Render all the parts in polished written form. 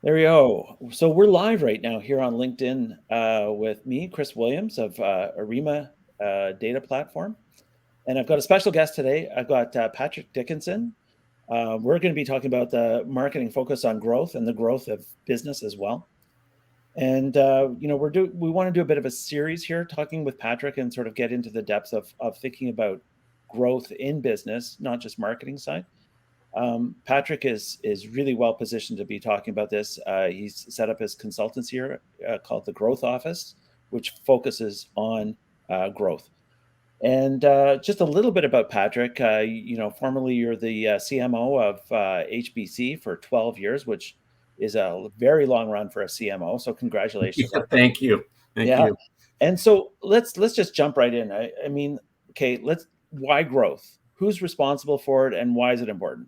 There we go. So we're live right now here on LinkedIn with me, Chris Williams of Arima Data Platform. And I've got a special guest today. I've got Patrick Dickinson. We're going to be talking about the marketing focus on growth and the growth of business as well. And we want to do a bit of a series here, talking with Patrick and sort of get into the depths of thinking about growth in business, not just marketing side. Patrick is really well positioned to be talking about this. He's set up his consultancy here called the Growth Office, which focuses on growth. And just a little bit about Patrick. Formerly you're the CMO of HBC for 12 years, which is a very long run for a CMO. So congratulations on that. Thank you. Thank Yeah. you. And so let's just jump right in. I mean, okay, why growth? Who's responsible for it, and why is it important?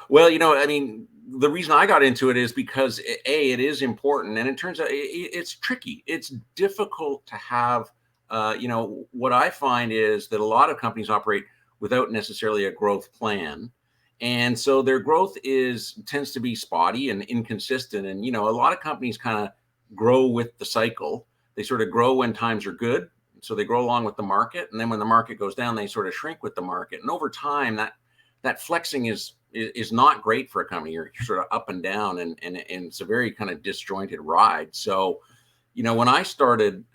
Well, the reason I got into it is because it is important, and it turns out it's tricky. It's difficult to have. What I find is that a lot of companies operate without necessarily a growth plan, and so their growth tends to be spotty and inconsistent. And a lot of companies kind of grow with the cycle. They sort of grow when times are good, so they grow along with the market, and then when the market goes down, they sort of shrink with the market. And over time, that flexing is not great for a company. You're sort of up and down, and it's a very kind of disjointed ride. So, when I started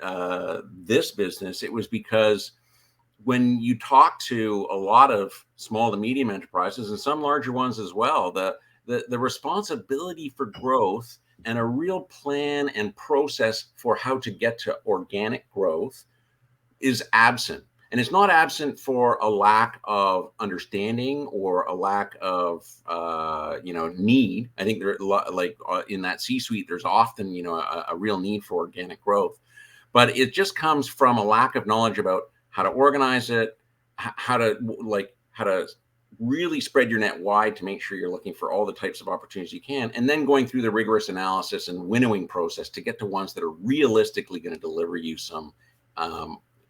this business, it was because when you talk to a lot of small to medium enterprises and some larger ones as well, the responsibility for growth and a real plan and process for how to get to organic growth is absent. And it's not absent for a lack of understanding or a lack of, need. I think there, in that C-suite, there's often, a real need for organic growth, but it just comes from a lack of knowledge about how to organize it, how to really spread your net wide to make sure you're looking for all the types of opportunities you can, and then going through the rigorous analysis and winnowing process to get to ones that are realistically going to deliver you some,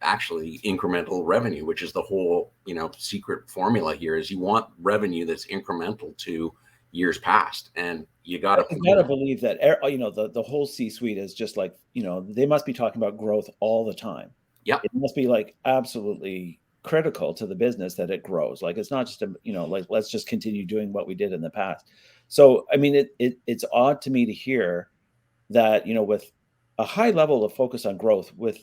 actually incremental revenue, which is the whole, secret formula here. Is you want revenue that's incremental to years past, and you got to believe that the whole C-suite is just like, they must be talking about growth all the time. Yeah, it must be like absolutely critical to the business that it grows. Like it's not just like let's just continue doing what we did in the past. So I mean, it's odd to me to hear that with a high level of focus on growth, with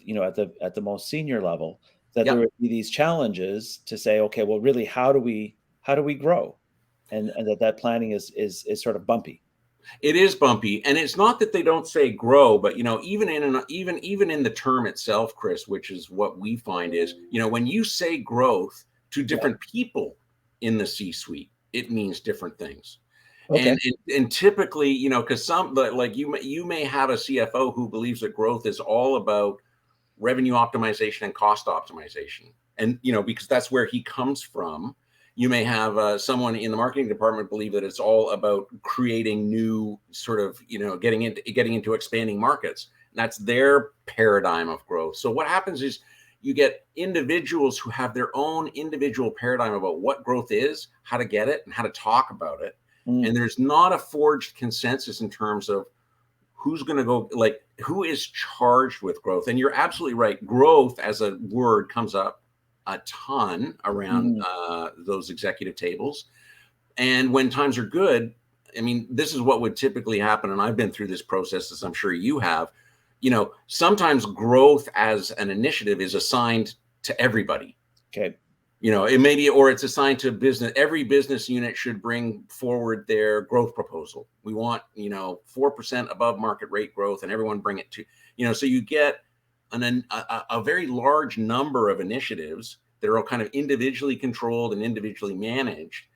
at the most senior level, that there would be these challenges to say, okay, well, really, how do we grow, and that planning is sort of bumpy. It is bumpy, and it's not that they don't say grow, but even in the term itself, Chris, which is what we find is, when you say growth to different people in the C-suite, it means different things. Okay. And typically, because some, like you may have a CFO who believes that growth is all about revenue optimization and cost optimization, and because that's where he comes from. You may have someone in the marketing department believe that it's all about creating new sort of, getting into expanding markets. That's their paradigm of growth. So what happens is you get individuals who have their own individual paradigm about what growth is, how to get it, and how to talk about it. And there's not a forged consensus in terms of who's going to go, like who is charged with growth. And you're absolutely right. Growth as a word comes up a ton around those executive tables. And when times are good, I mean, this is what would typically happen. And I've been through this process, as I'm sure you have. Sometimes growth as an initiative is assigned to everybody. Okay. It may be, or it's assigned to business. Every business unit should bring forward their growth proposal. We want, 4% above market rate growth, and everyone bring it to, so you get a very large number of initiatives that are all kind of individually controlled and individually managed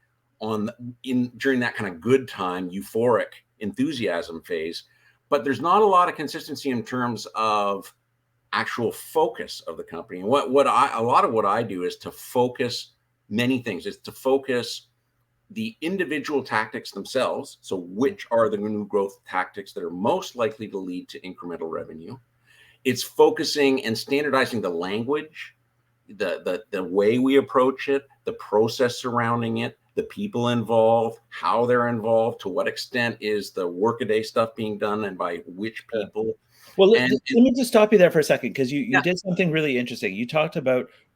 during that kind of good time, euphoric enthusiasm phase. But there's not a lot of consistency in terms of actual focus of the company. And a lot of what I do is to focus many things. Is to focus the individual tactics themselves. So which are the new growth tactics that are most likely to lead to incremental revenue? It's focusing and standardizing the language, the way we approach it, the process surrounding it, the people involved, how they're involved, to what extent is the workaday stuff being done and by which people. Well, let And me just stop you there for a second, because you yeah, did something really interesting.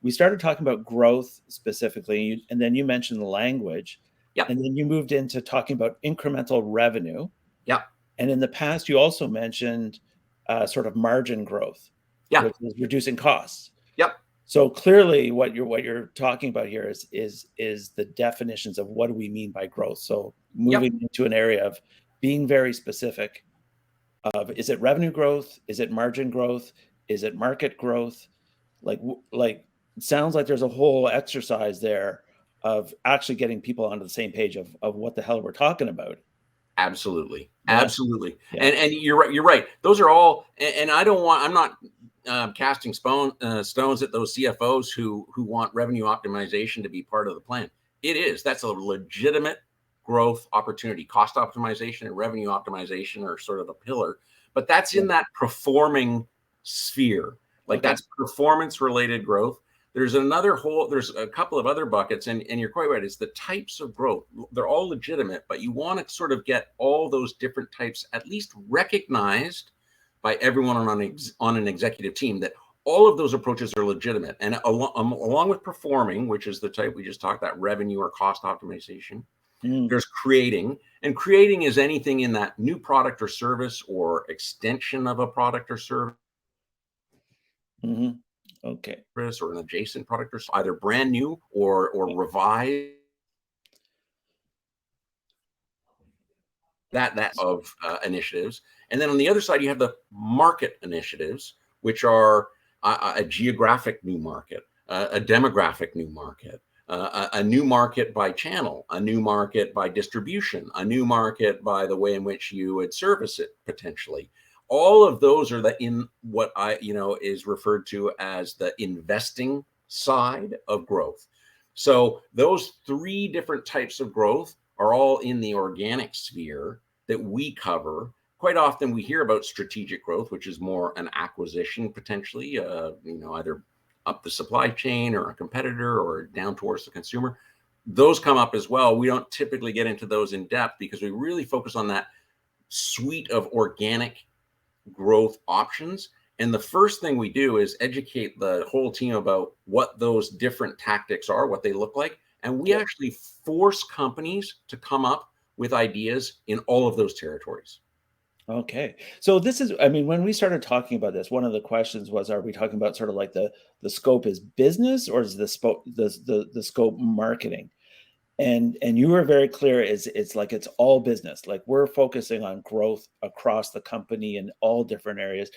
We started talking about growth specifically, and then you mentioned the language, yeah, and then you moved into talking about incremental revenue. yeah, And in the past, you also mentioned sort of margin growth, yeah, which is reducing costs. yeah, So clearly, what you're talking about here is the definitions of what do we mean by growth. So yeah, moving into an area of being very specific of, is it revenue growth? Is it margin growth? Is it market growth? Like it sounds like there's a whole exercise there of actually getting people onto the same page of what the hell we're talking about. absolutely, Yeah, absolutely. yeah, And you're right. You're right. Those are all. And I don't want. I'm not casting stones at those CFOs who want revenue optimization to be part of the plan. It is. That's a legitimate growth opportunity. Cost optimization and revenue optimization are sort of a pillar, but that's yeah. in that performing sphere. Like Okay. that's performance related growth. There's a couple of other buckets, and you're quite right. It's the types of growth. They're all legitimate, but you want to sort of get all those different types at least recognized by everyone on an executive team, that all of those approaches are legitimate. And along with performing, which is the type we just talked about, revenue or cost optimization, Mm, there's creating. And creating is anything in that new product or service or extension of a product or service hmm. Okay. or an adjacent product, or either brand new or Yeah. revised, that of initiatives. And then on the other side, you have the market initiatives, which are a geographic new market, a demographic new market, a new market by channel, a new market by distribution, a new market by the way in which you would service it potentially. All of those are in what is referred to as the investing side of growth. So those three different types of growth are all in the organic sphere that we cover. Quite often we hear about strategic growth, which is more an acquisition potentially, either up the supply chain or a competitor or down towards the consumer. Those come up as well. We don't typically get into those in depth because we really focus on that suite of organic growth options. And the first thing we do is educate the whole team about what those different tactics are, what they look like. And we Yeah. actually force companies to come up with ideas in all of those territories. Okay. So this is, I mean, when we started talking about this, one of the questions was, are we talking about sort of like the scope is business, or is the scope marketing? And you were very clear, it's like it's all business. Like we're focusing on growth across the company in all different areas.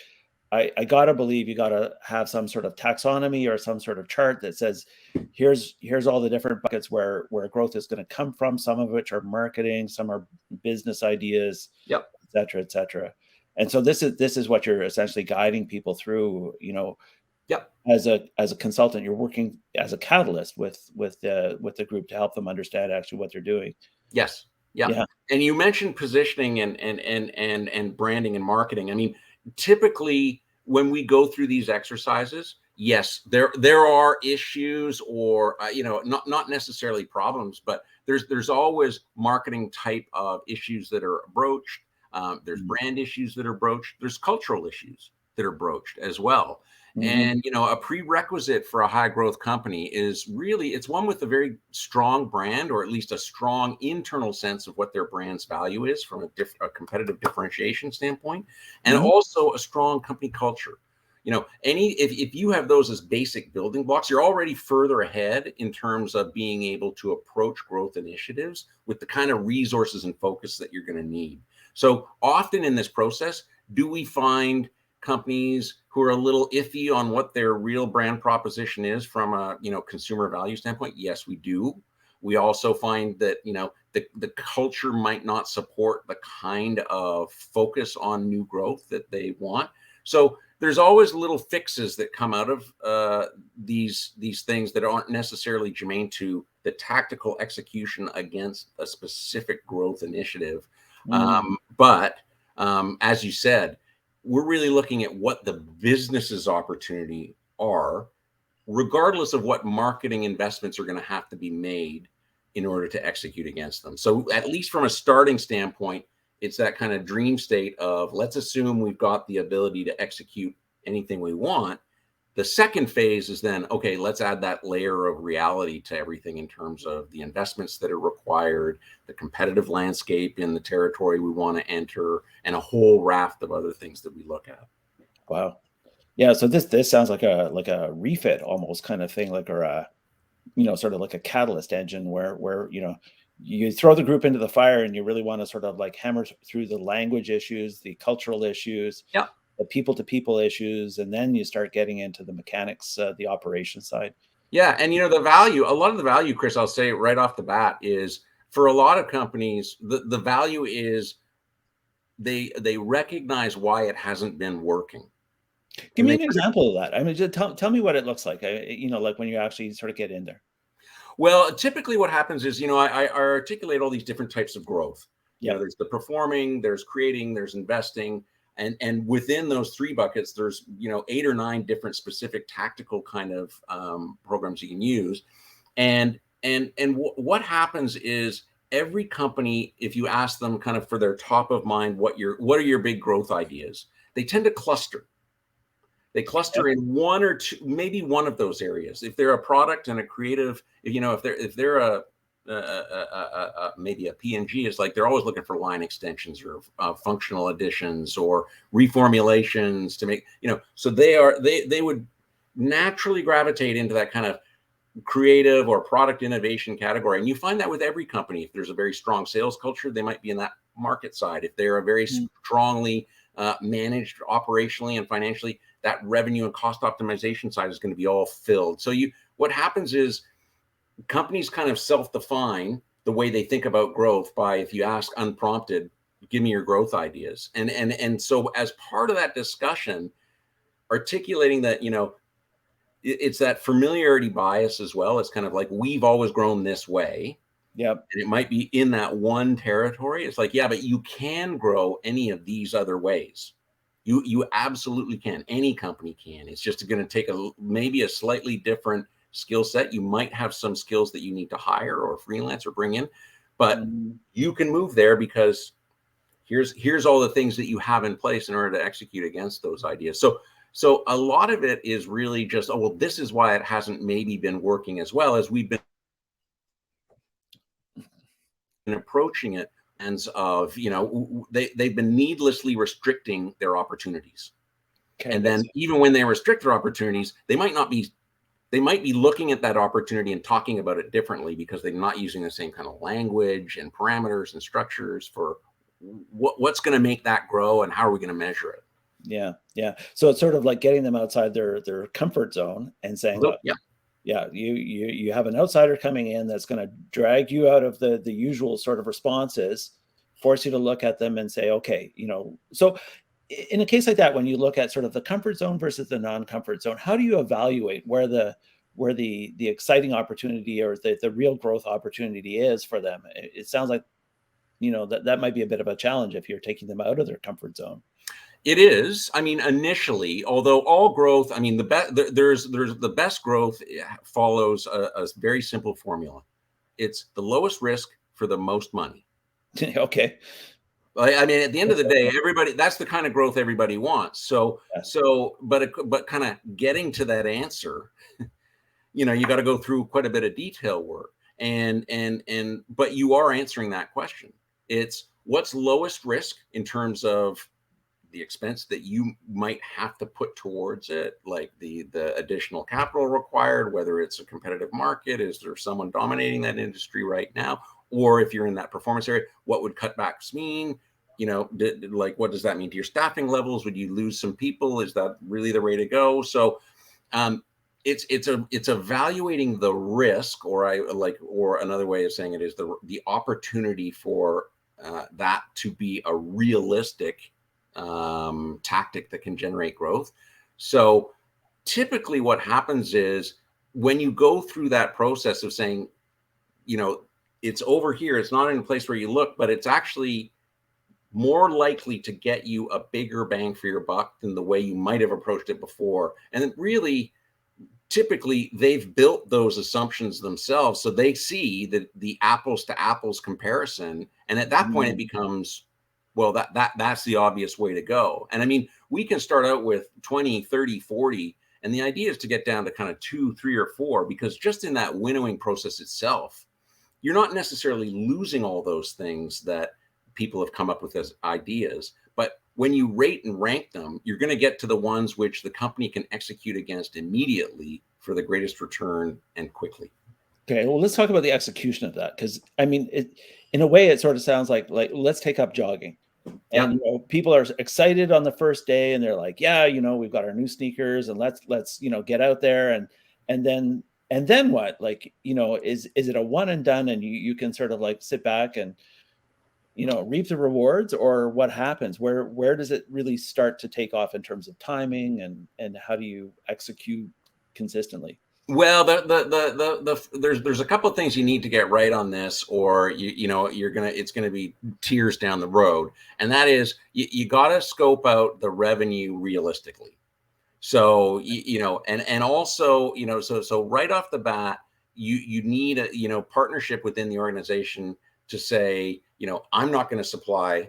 I gotta believe you gotta have some sort of taxonomy or some sort of chart that says, here's all the different buckets where growth is going to come from. Some of which are marketing, some are business ideas, Yep. et cetera, et cetera. And so this is what you're essentially guiding people through. Yep. As a consultant, you're working as a catalyst with the group to help them understand actually what they're doing. Yes. Yeah. Yeah. And you mentioned positioning and branding and marketing. I mean, typically when we go through these exercises, yes, there are issues or not necessarily problems, but there's always marketing type of issues that are broached. There's brand issues that are broached. There's cultural issues that are broached as well. Mm-hmm. And a prerequisite for a high growth company is really it's one with a very strong brand, or at least a strong internal sense of what their brand's value is from a competitive differentiation standpoint, and Mm-hmm. also a strong company culture. If you have those as basic building blocks, you're already further ahead in terms of being able to approach growth initiatives with the kind of resources and focus that you're going to need. So often in this process, do we find companies who are a little iffy on what their real brand proposition is from a consumer value standpoint? Yes, we do. We also find that the culture might not support the kind of focus on new growth that they want. So there's always little fixes that come out of these things that aren't necessarily germane to the tactical execution against a specific growth initiative. But as you said, we're really looking at what the business's opportunity are, regardless of what marketing investments are going to have to be made in order to execute against them. So at least from a starting standpoint, it's that kind of dream state of, let's assume we've got the ability to execute anything we want. The second phase is then, okay, let's add that layer of reality to everything in terms of the investments that are required, the competitive landscape in the territory we want to enter, and a whole raft of other things that we look at. Wow. Yeah. So this sounds like a refit almost kind of thing, like, or a, sort of like a catalyst engine where you throw the group into the fire and you really want to sort of like hammer through the language issues, the cultural issues, Yeah. the people to people issues, and then you start getting into the mechanics, the operation side. Yeah. And, a lot of the value, Chris, I'll say right off the bat, is for a lot of companies, the value is they recognize why it hasn't been working. Give And me they an example of that. I mean, just tell me what it looks like. Like when you actually sort of get in there. Well, typically what happens is, I articulate all these different types of growth. Yep. There's the performing, there's creating, there's investing. And within those three buckets, there's, 8 or 9 different specific tactical kind of programs you can use. And what happens is every company, if you ask them kind of for their top of mind, what are your big growth ideas, they tend to cluster. They cluster in one or two, maybe one of those areas. If they're a product and a creative, if they're maybe a P&G, is like they're always looking for line extensions or functional additions or reformulations to make, so they would naturally gravitate into that kind of creative or product innovation category. And you find that with every company. If there's a very strong sales culture, they might be in that market side. If they're a very strongly managed operationally and financially, that revenue and cost optimization side is going to be all filled. So what happens is companies kind of self-define the way they think about growth by, if you ask unprompted, give me your growth ideas. And so as part of that discussion, articulating that, it's that familiarity bias as well. It's kind of like, we've always grown this way. Yep. And it might be in that one territory. It's like, yeah, but you can grow any of these other ways. You absolutely can. Any company can. It's just going to take maybe a slightly different skill set. You might have some skills that you need to hire or freelance or bring in, but you can move there because here's all the things that you have in place in order to execute against those ideas. So a lot of it is really just, oh, well, this is why it hasn't maybe been working as well as we've been approaching it. And of, they've been needlessly restricting their opportunities. Okay, and then even when they restrict their opportunities, they might be looking at that opportunity and talking about it differently because they're not using the same kind of language and parameters and structures for what's going to make that grow and how are we going to measure it. Yeah. So it's sort of like getting them outside their comfort zone and saying, look, you have an outsider coming in that's going to drag you out of the usual sort of responses, force you to look at them and say, okay, so in a case like that, when you look at sort of the comfort zone versus the non-comfort zone, how do you evaluate where the exciting opportunity or the real growth opportunity is for them? It sounds like, that might be a bit of a challenge if you're taking them out of their comfort zone. It is. I mean, initially, although all growth, I mean, there's the best growth follows a very simple formula. It's the lowest risk for the most money. Okay. I mean, at the end of the day, that's the kind of growth everybody wants. But kind of getting to that answer, you got to go through quite a bit of detail work. But you are answering that question. It's what's lowest risk in terms of the expense that you might have to put towards it, like the additional capital required, whether it's a competitive market, is there someone dominating that industry right now? Or if you're in that performance area, what would cutbacks mean? What does that mean to your staffing levels? Would you lose some people? Is that really the way to go? So it's evaluating the risk, or another way of saying it is the opportunity for that to be a realistic tactic that can generate growth. So typically what happens is when you go through that process of saying, it's over here, it's not in a place where you look, but it's actually more likely to get you a bigger bang for your buck than the way you might have approached it before. And really typically they've built those assumptions themselves, so they see the apples to apples comparison, and at that point it Mm. becomes, well, that's the obvious way to go. And I mean, we can start out with 20, 30, 40, and the idea is to get down to kind of 2, 3, or 4, because just in that winnowing process itself, you're not necessarily losing all those things that people have come up with as ideas, but when you rate and rank them, you're going to get to the ones which the company can execute against immediately for the greatest return and quickly. Okay, well, let's talk about the execution of that, because I mean, in a way, it sort of sounds like let's take up jogging, Yeah. and people are excited on the first day, and they're like, yeah, we've got our new sneakers, and let's get out there, and then what? Like, is it a one and done, and you can sort of like sit back and reap the rewards, or what happens? Where does it really start to take off in terms of timing, and how do you execute consistently? Well, there's a couple of things you need to get right on this, or it's gonna be tears down the road, and that is you got to scope out the revenue realistically. So and also so right off the bat, you need a partnership within the organization to say, I'm not going to supply.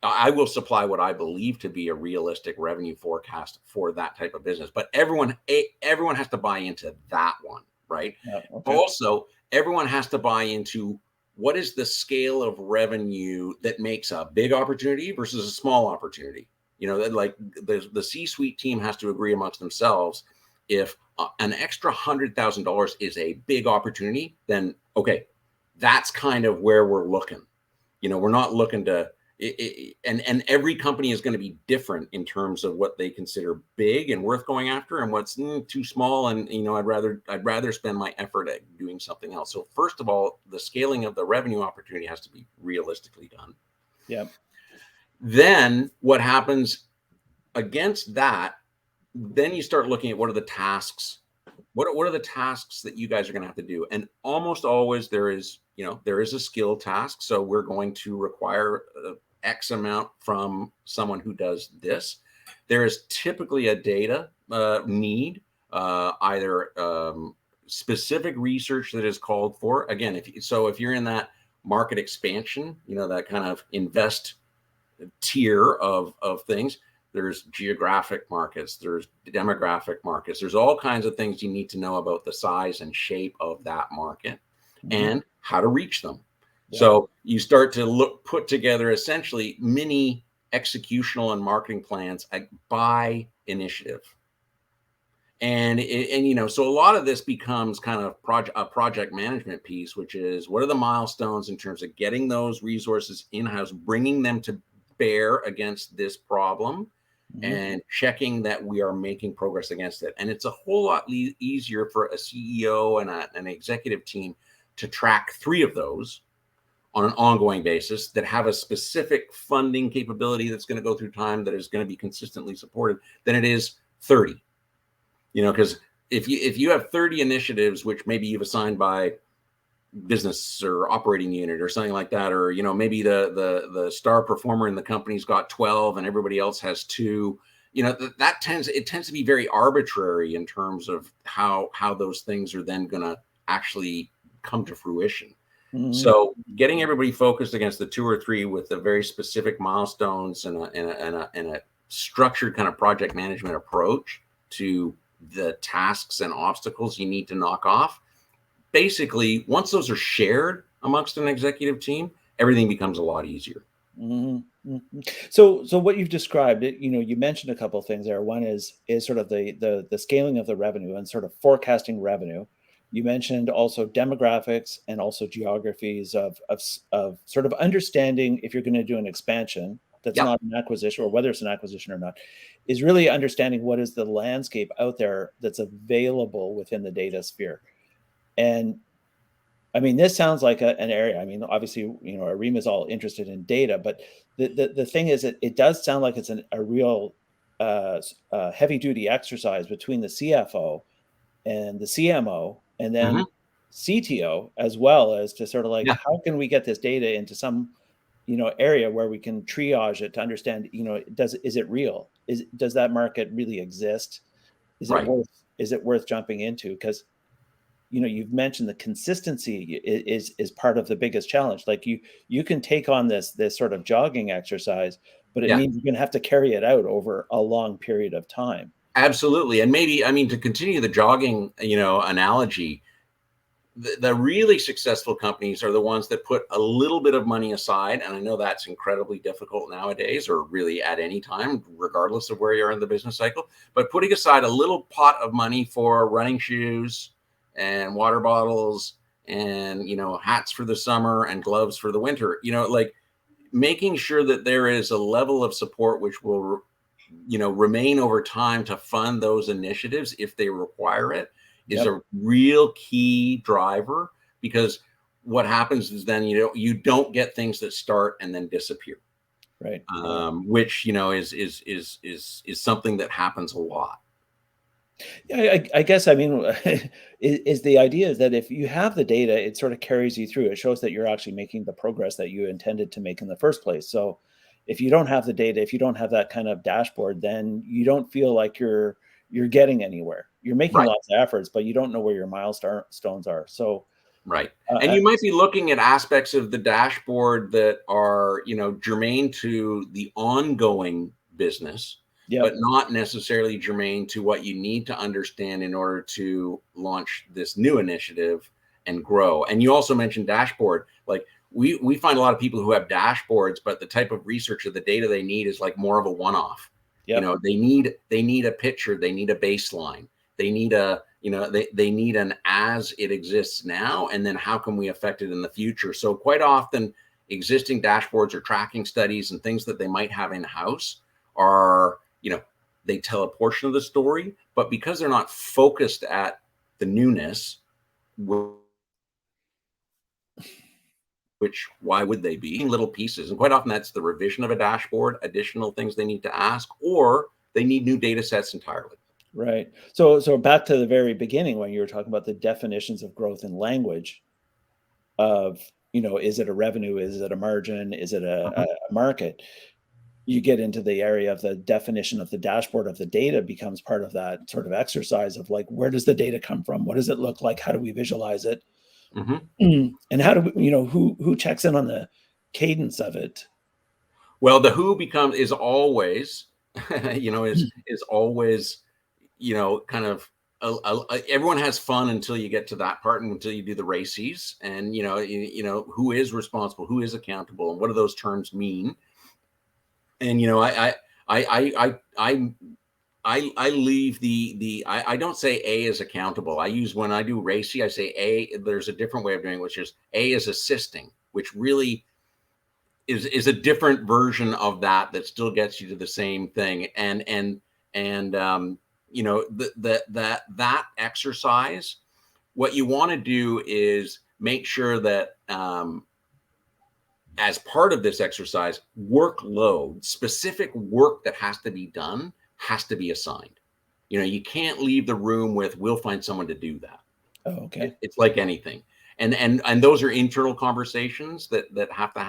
I will supply what I believe to be a realistic revenue forecast for that type of business. But everyone has to buy into that one, right? Yeah, okay. Also, everyone has to buy into what is the scale of revenue that makes a big opportunity versus a small opportunity. Like the C-suite team has to agree amongst themselves. If an extra $100,000 is a big opportunity, then okay, that's kind of where we're looking. We're not looking to and every company is going to be different in terms of what they consider big and worth going after, and what's too small. And I'd rather spend my effort at doing something else. So first of all, the scaling of the revenue opportunity has to be realistically done. Yeah. Then what happens against that? Then you start looking at what are the tasks. What are the tasks that you guys are going to have to do? And almost always there is a skill task. So we're going to require X amount from someone who does this. There is typically a data need, either specific research that is called for. Again, if you're in that market expansion, that kind of invest tier of things, there's geographic markets, there's demographic markets, there's all kinds of things you need to know about the size and shape of that market and how to reach them. Yeah. So you start to put together essentially mini executional and marketing plans by initiative. And so a lot of this becomes kind of a project management piece, which is what are the milestones in terms of getting those resources in-house, bringing them to bear against this problem, and checking that we are making progress against it. And it's a whole lot easier for a CEO and an executive team to track 3 of those on an ongoing basis that have a specific funding capability that's going to go through time, that is going to be consistently supported, than it is 30. Because if you have 30 initiatives, which maybe you've assigned by business or operating unit or something like that, or maybe the star performer in the company's got 12 and everybody else has 2, that tends to be very arbitrary in terms of how those things are then going to actually come to fruition. So getting everybody focused against the 2 or 3 with the very specific milestones and a structured kind of project management approach to the tasks and obstacles you need to knock off. Basically, once those are shared amongst an executive team, everything becomes a lot easier. So what you've described, you mentioned a couple of things there. One is sort of the scaling of the revenue and sort of forecasting revenue. You mentioned also demographics and also geographies of sort of understanding if you're going to do an expansion that's not an acquisition, or whether it's an acquisition or not, is really understanding what is the landscape out there that's available within the data sphere. And I mean, this sounds like an area. I mean, obviously, Arima is all interested in data, but the thing is, it does sound like it's a real heavy duty exercise between the CFO and the CMO, and then CTO, as well as to sort of like, how can we get this data into some area where we can triage it to understand, is it real? Does that market really exist? Is it Right. worth is it worth jumping into? Because you've mentioned the consistency is part of the biggest challenge. Like you can take on this sort of jogging exercise, but it Yeah, means you're going to have to carry it out over a long period of time. absolutely. And maybe, I mean, to continue the jogging, analogy, the really successful companies are the ones that put a little bit of money aside. And I know that's incredibly difficult nowadays, or really at any time, regardless of where you are in the business cycle. But putting aside a little pot of money for running shoes and water bottles and, hats for the summer and gloves for the winter, like making sure that there is a level of support which will remain over time to fund those initiatives if they require it, is Yep. a real key driver. Because what happens is then you don't get things that start and then disappear, Right. Right. which is something that happens a lot. Yeah, I guess, I mean, is the idea is that if you have the data, it sort of carries you through. It shows that you're actually making the progress that you intended to make in the first place. So if you don't have the data, if you don't have that kind of dashboard, then you don't feel like you're getting anywhere. You're making Right. lots of efforts, but you don't know where your milestones are. So Right. And uh, you might be looking at aspects of the dashboard that are, germane to the ongoing business, but yep, not necessarily germane to what you need to understand in order to launch this new initiative and grow. And you also mentioned dashboard. Like we find a lot of people who have dashboards, but the type of research of the data they need is like more of a one-off. yep, They need a picture, they need a baseline, they need they need an as it exists now, and then how can we affect it in the future. So quite often existing dashboards or tracking studies and things that they might have in house are, they tell a portion of the story, but because they're not focused at the newness, which why would they be little pieces? And quite often that's the revision of a dashboard, additional things they need to ask, or they need new data sets entirely. right. So back to the very beginning when you were talking about the definitions of growth in language of, is it a revenue? Is it a margin? Is it a Mhm. market? You get into the area of the definition of the dashboard of the data becomes part of that sort of exercise of like, where does the data come from? What does it look like? How do we visualize it? Mhm. And how do we, who checks in on the cadence of it? Well, the who becomes is always, is always, kind of everyone has fun until you get to that part and until you do the races, and who is responsible, who is accountable, and what do those terms mean. And I leave I don't say A is accountable. I use, when I do racy, I say A. There's a different way of doing it, which is A is assisting, which really is a different version of that still gets you to the same thing. And that exercise, what you want to do is make sure that as part of this exercise, workload, specific work that has to be done, has to be assigned. You can't leave the room with, we'll find someone to do that. Oh, okay. It's like anything. And those are internal conversations that have to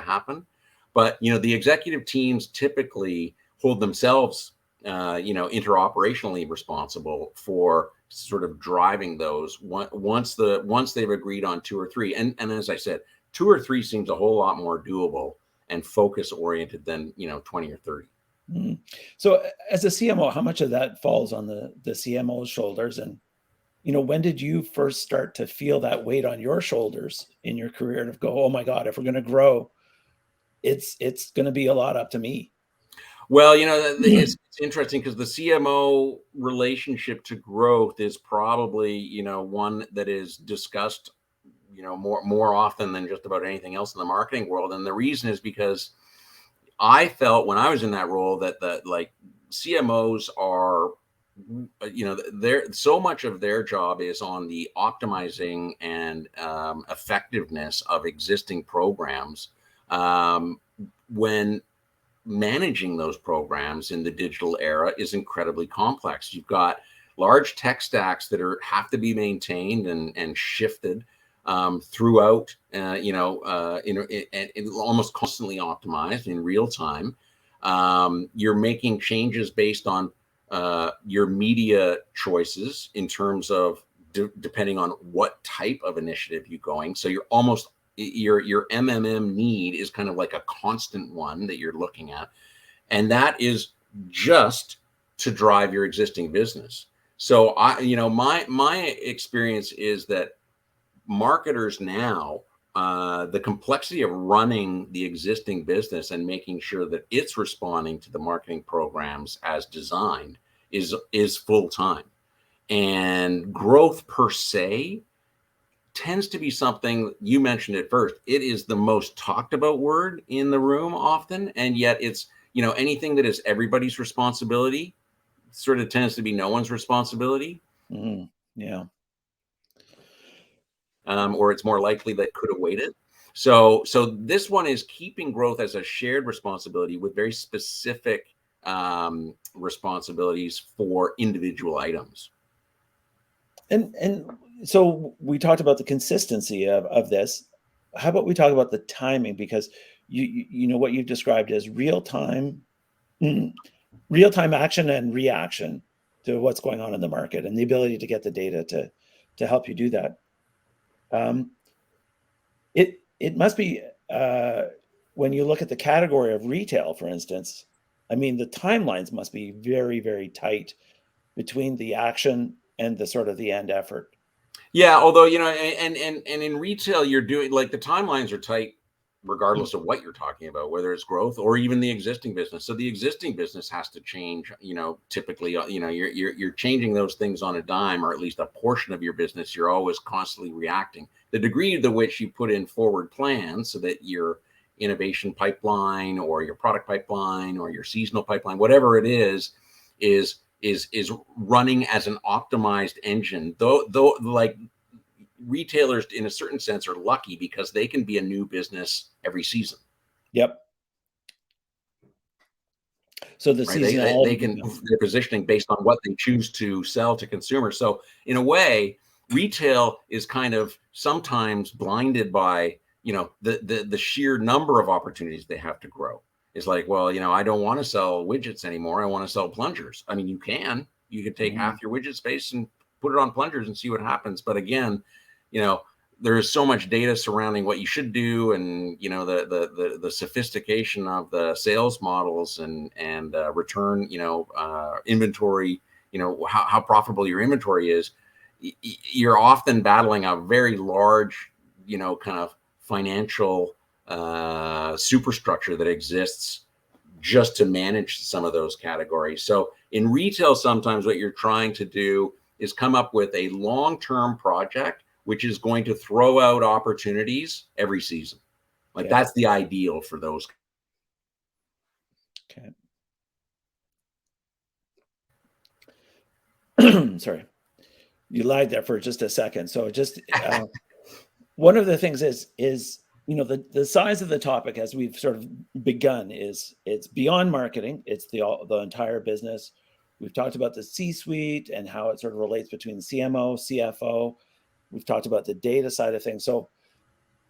happen. But the executive teams typically hold themselves interoperationally responsible for sort of driving those once they've agreed on two or three. And as I said, two or three seems a whole lot more doable and focus oriented than 20 or 30. Mm. So as a CMO, how much of that falls on the CMO's shoulders? And when did you first start to feel that weight on your shoulders in your career to go, oh my God, if we're going to grow, it's going to be a lot up to me? Well, it's interesting because the CMO relationship to growth is probably, one that is discussed, more often than just about anything else in the marketing world. And the reason is because I felt when I was in that role that like CMOs are, they're so much of their job is on the optimizing and effectiveness of existing programs. When managing those programs in the digital era is incredibly complex. You've got large tech stacks that have to be maintained and shifted throughout, almost constantly optimized in real time. You're making changes based on your media choices in terms of depending on what type of initiative you're going. So you're almost your MMM need is kind of like a constant one that you're looking at, and that is just to drive your existing business. So my experience is that marketers now, the complexity of running the existing business and making sure that it's responding to the marketing programs as designed is full time. And growth per se tends to be something, you mentioned it first, it is the most talked about word in the room often, and yet it's, anything that is everybody's responsibility sort of tends to be no one's responsibility. Yeah. Or it's more likely that could have waited. So this one is keeping growth as a shared responsibility with very specific responsibilities for individual items. And so we talked about the consistency of this. How about we talk about the timing? Because you know what you've described as real time action and reaction to what's going on in the market, and the ability to get the data to help you do that. It must be when you look at the category of retail, for instance. I mean, the timelines must be very, very tight between the action and the sort of the end effort. Yeah, although and in retail, you're doing like the timelines are tight, regardless of what you're talking about, whether it's growth or even the existing business. So the existing business has to change. Typically, you're changing those things on a dime, or at least a portion of your business. You're always constantly reacting. The degree to which you put in forward plans, so that your innovation pipeline or your product pipeline or your seasonal pipeline, whatever it is running as an optimized engine. Though like retailers in a certain sense are lucky because they can be a new business every season. Yep. So the right? seasonality, they can their positioning based on what they choose to sell to consumers. So in a way, retail is kind of sometimes blinded by the sheer number of opportunities they have to grow. It's like, well, I don't want to sell widgets anymore. I want to sell plungers. I mean, you could take half your widget space and put it on plungers and see what happens. But again, there is so much data surrounding what you should do, and the sophistication of the sales models and return, inventory, how profitable your inventory is. You're often battling a very large, kind of financial superstructure that exists just to manage some of those categories. So in retail, sometimes what you're trying to do is come up with a long-term project which is going to throw out opportunities every season. Like that's the ideal for those. Okay. Sorry, you lied there for just a second. So just one of the things is the size of the topic, as we've sort of begun, is it's beyond marketing. It's the entire business. We've talked about the C-suite and how it sort of relates between the CMO, CFO. We've talked about the data side of things. So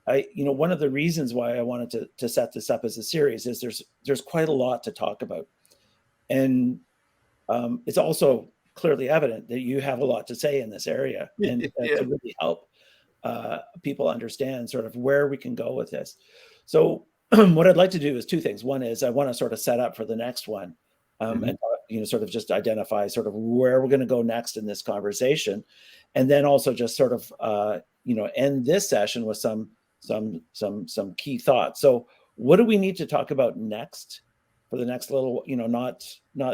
one of the reasons why I wanted to set this up as a series is there's quite a lot to talk about. And it's also clearly evident that you have a lot to say in this area, and to really help people understand sort of where we can go with this. So what I'd like to do is two things. One is I want to sort of set up for the next one, and sort of just identify sort of where we're going to go next in this conversation, and then also just sort of end this session with some key thoughts. So what do we need to talk about next for the next little, not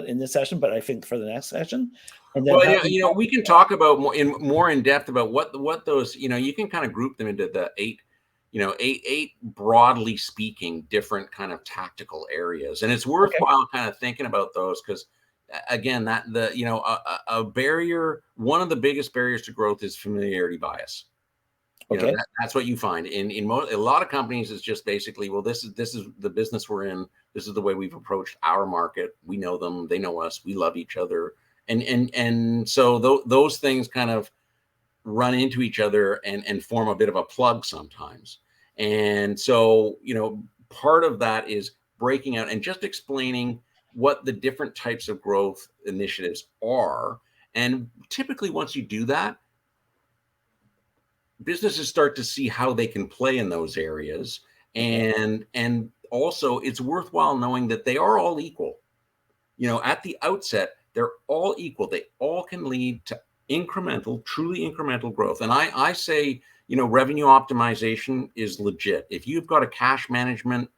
in this session, but I think for the next session? And then we can talk about more in depth about what those, you can kind of group them into the eight broadly speaking different kind of tactical areas, and it's worthwhile kind of thinking about those, because again, that a barrier, one of the biggest barriers to growth is familiarity bias. That's what you find in a lot of companies. Is just basically, well, this is the business we're in. This is the way we've approached our market. We know them, they know us, we love each other. And so those things kind of run into each other and form a bit of a plug sometimes. And so, part of that is breaking out and just explaining, what the different types of growth initiatives are. And typically once you do that, businesses start to see how they can play in those areas. Okay. And also it's worthwhile knowing that they are all equal. At the outset, they're all equal. They all can lead to incremental, truly incremental growth. And I say, revenue optimization is legit. If you've got a cash management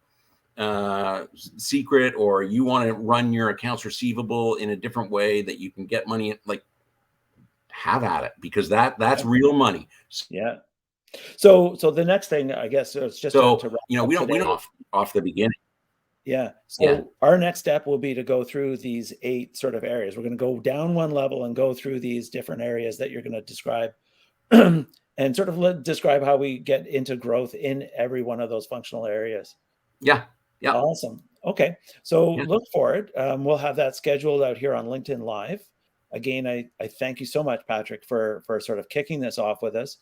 secret, or you want to run your accounts receivable in a different way that you can get money, like, have at it, because that's Yeah. real money. Yeah. So the next thing, I guess, is just to wrap up we today. don't off the beginning. Yeah. Yeah. So our next step will be to go through these 8 sort of areas. We're going to go down one level and go through these different areas that you're going to describe, and sort of describe how we get into growth in every one of those functional areas. Yeah. Yeah. Awesome. Okay. So Yeah. look for it. We'll have that scheduled out here on LinkedIn Live. Again, I thank you so much, Patrick, for sort of kicking this off with us.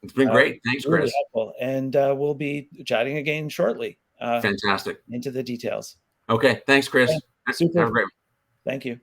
It's been great. Thanks, Really Chris. helpful. And we'll be chatting again shortly Fantastic. into the details. Okay. Thanks, Chris. Okay. Super. Have a great one. Thank you.